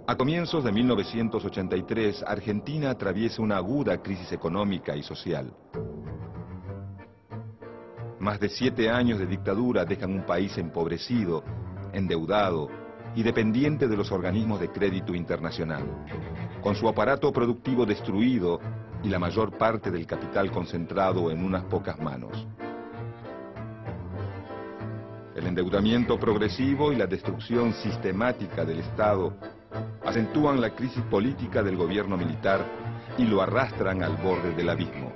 A comienzos de 1983, Argentina atraviesa una aguda crisis económica y social. Más de 7 años de dictadura dejan un país empobrecido, endeudado y dependiente de los organismos de crédito internacional, con su aparato productivo destruido y la mayor parte del capital concentrado en unas pocas manos. El endeudamiento progresivo y la destrucción sistemática del Estado acentúan la crisis política del gobierno militar y lo arrastran al borde del abismo.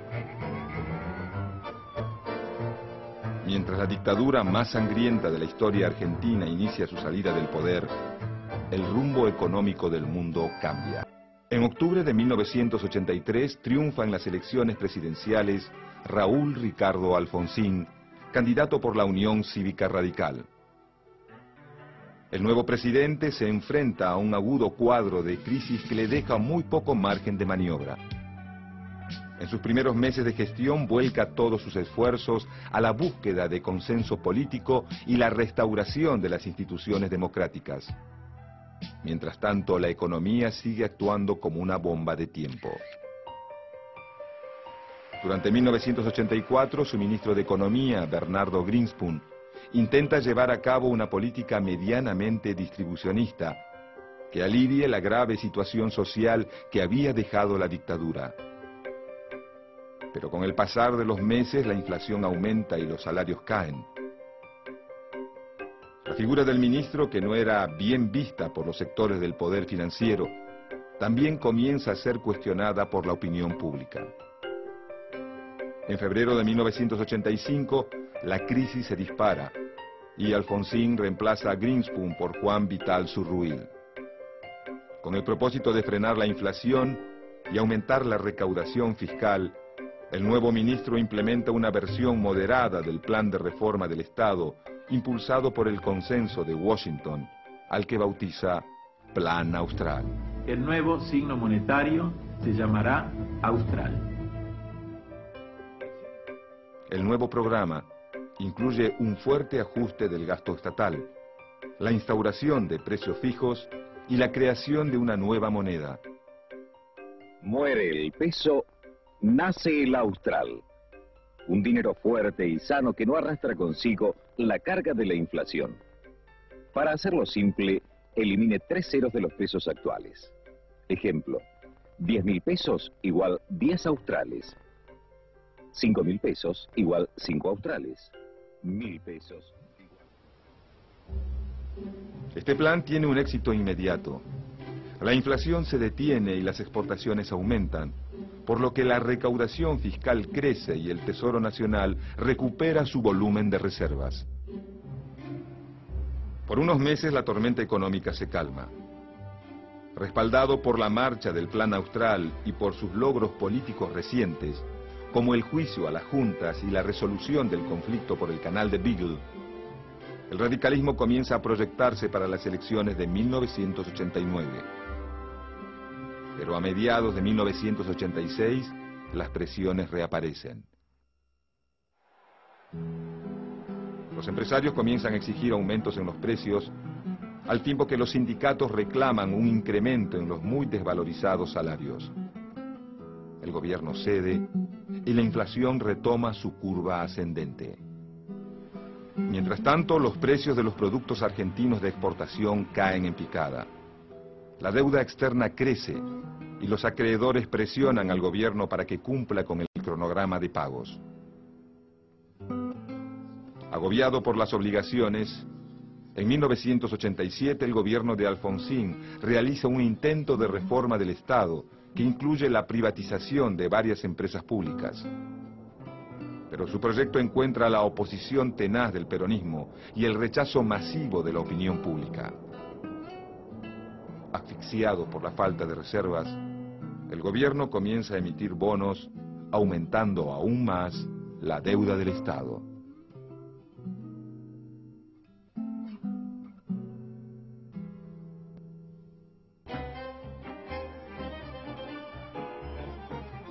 Mientras la dictadura más sangrienta de la historia argentina inicia su salida del poder, el rumbo económico del mundo cambia. En octubre de 1983 triunfa en las elecciones presidenciales Raúl Ricardo Alfonsín, candidato por la Unión Cívica Radical. El nuevo presidente se enfrenta a un agudo cuadro de crisis que le deja muy poco margen de maniobra. En sus primeros meses de gestión vuelca todos sus esfuerzos a la búsqueda de consenso político y la restauración de las instituciones democráticas. Mientras tanto, la economía sigue actuando como una bomba de tiempo. Durante 1984, su ministro de Economía, Bernardo Greenspun, intenta llevar a cabo una política medianamente distribucionista que alivie la grave situación social que había dejado la dictadura. Pero con el pasar de los meses, la inflación aumenta y los salarios caen. La figura del ministro, que no era bien vista por los sectores del poder financiero, también comienza a ser cuestionada por la opinión pública. En febrero de 1985, la crisis se dispara y Alfonsín reemplaza a Greenspun por Juan Vital Zurruil. Con el propósito de frenar la inflación y aumentar la recaudación fiscal, el nuevo ministro implementa una versión moderada del plan de reforma del Estado, impulsado por el consenso de Washington, al que bautiza Plan Austral. El nuevo signo monetario se llamará Austral. El nuevo programa incluye un fuerte ajuste del gasto estatal, la instauración de precios fijos y la creación de una nueva moneda. Muere el peso, nace el Austral. Un dinero fuerte y sano que no arrastra consigo la carga de la inflación. Para hacerlo simple, elimine 3 ceros de los pesos actuales. Ejemplo, 10.000 pesos igual 10 australes. 5.000 pesos igual 5 australes. 1.000 pesos igual... Este plan tiene un éxito inmediato. La inflación se detiene y las exportaciones aumentan, por lo que la recaudación fiscal crece y el Tesoro Nacional recupera su volumen de reservas. Por unos meses la tormenta económica se calma. Respaldado por la marcha del Plan Austral y por sus logros políticos recientes, como el juicio a las juntas y la resolución del conflicto por el canal de Beagle, el radicalismo comienza a proyectarse para las elecciones de 1989. Pero a mediados de 1986, las presiones reaparecen. Los empresarios comienzan a exigir aumentos en los precios, al tiempo que los sindicatos reclaman un incremento en los muy desvalorizados salarios. El gobierno cede y la inflación retoma su curva ascendente. Mientras tanto, los precios de los productos argentinos de exportación caen en picada. La deuda externa crece y los acreedores presionan al gobierno para que cumpla con el cronograma de pagos. Agobiado por las obligaciones, en 1987 el gobierno de Alfonsín realiza un intento de reforma del Estado que incluye la privatización de varias empresas públicas. Pero su proyecto encuentra la oposición tenaz del peronismo y el rechazo masivo de la opinión pública. Asfixiado por la falta de reservas, el gobierno comienza a emitir bonos, aumentando aún más la deuda del Estado.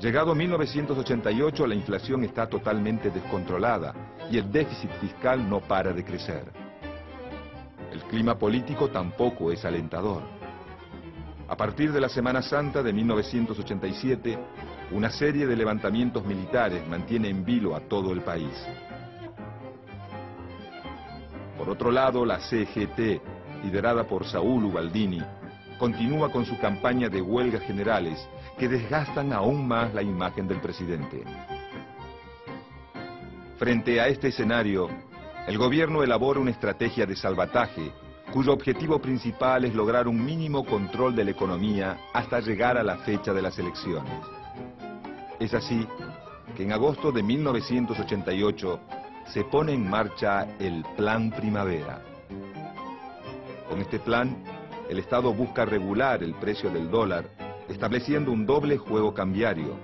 Llegado 1988, la inflación está totalmente descontrolada y el déficit fiscal no para de crecer. El clima político tampoco es alentador. A partir de la Semana Santa de 1987, una serie de levantamientos militares mantiene en vilo a todo el país. Por otro lado, la CGT, liderada por Saúl Ubaldini, continúa con su campaña de huelgas generales que desgastan aún más la imagen del presidente. Frente a este escenario, el gobierno elabora una estrategia de salvataje cuyo objetivo principal es lograr un mínimo control de la economía hasta llegar a la fecha de las elecciones. Es así que en agosto de 1988 se pone en marcha el Plan Primavera. Con este plan, el Estado busca regular el precio del dólar, estableciendo un doble juego cambiario,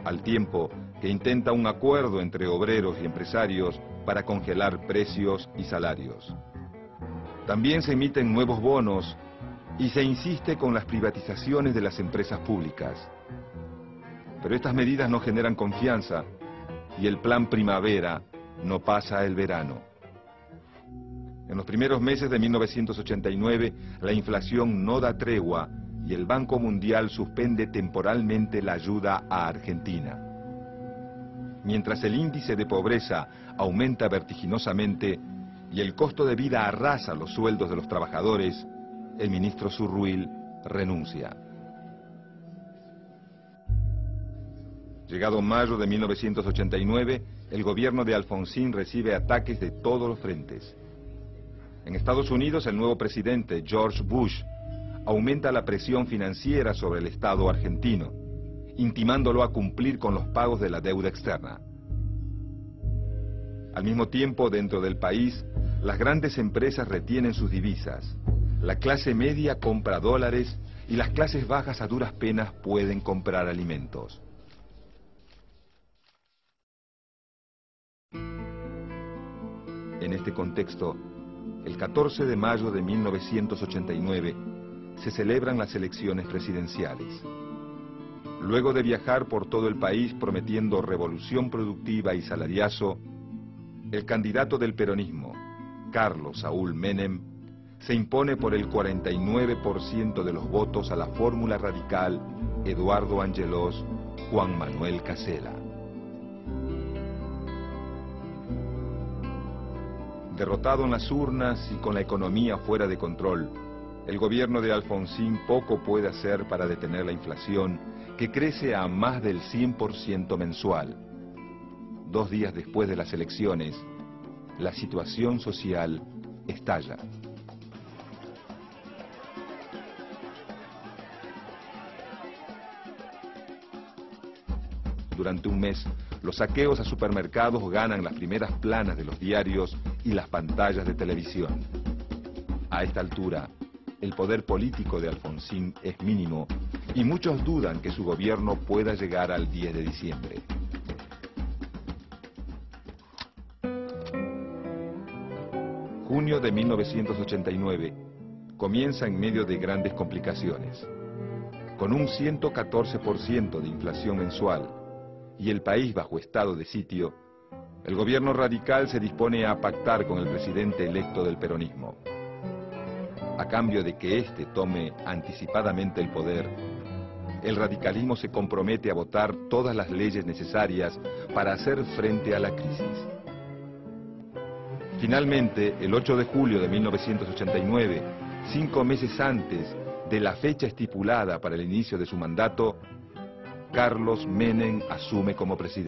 al tiempo que intenta un acuerdo entre obreros y empresarios para congelar precios y salarios. También se emiten nuevos bonos y se insiste con las privatizaciones de las empresas públicas. Pero estas medidas no generan confianza y el Plan Primavera no pasa el verano. En los primeros meses de 1989, la inflación no da tregua y el Banco Mundial suspende temporalmente la ayuda a Argentina. Mientras el índice de pobreza aumenta vertiginosamente y el costo de vida arrasa los sueldos de los trabajadores, el ministro Zurruil renuncia. Llegado mayo de 1989, el gobierno de Alfonsín recibe ataques de todos los frentes. En Estados Unidos, el nuevo presidente, George Bush, aumenta la presión financiera sobre el Estado argentino, intimándolo a cumplir con los pagos de la deuda externa. Al mismo tiempo, dentro del país, las grandes empresas retienen sus divisas, la clase media compra dólares y las clases bajas a duras penas pueden comprar alimentos. En este contexto, el 14 de mayo de 1989 se celebran las elecciones presidenciales. Luego de viajar por todo el país prometiendo revolución productiva y salariazo, el candidato del peronismo, Carlos Saúl Menem, se impone por el 49% de los votos a la fórmula radical Eduardo Angelós, Juan Manuel Casela. Derrotado en las urnas y con la economía fuera de control, el gobierno de Alfonsín poco puede hacer para detener la inflación, que crece a más del 100% mensual. 2 días después de las elecciones, la situación social estalla. Durante un mes, los saqueos a supermercados ganan las primeras planas de los diarios y las pantallas de televisión. A esta altura, el poder político de Alfonsín es mínimo y muchos dudan que su gobierno pueda llegar al 10 de diciembre. Junio de 1989 comienza en medio de grandes complicaciones. Con un 114% de inflación mensual y el país bajo estado de sitio, el gobierno radical se dispone a pactar con el presidente electo del peronismo. A cambio de que éste tome anticipadamente el poder, el radicalismo se compromete a votar todas las leyes necesarias para hacer frente a la crisis. Finalmente, el 8 de julio de 1989, 5 meses antes de la fecha estipulada para el inicio de su mandato, Carlos Menem asume como presidente.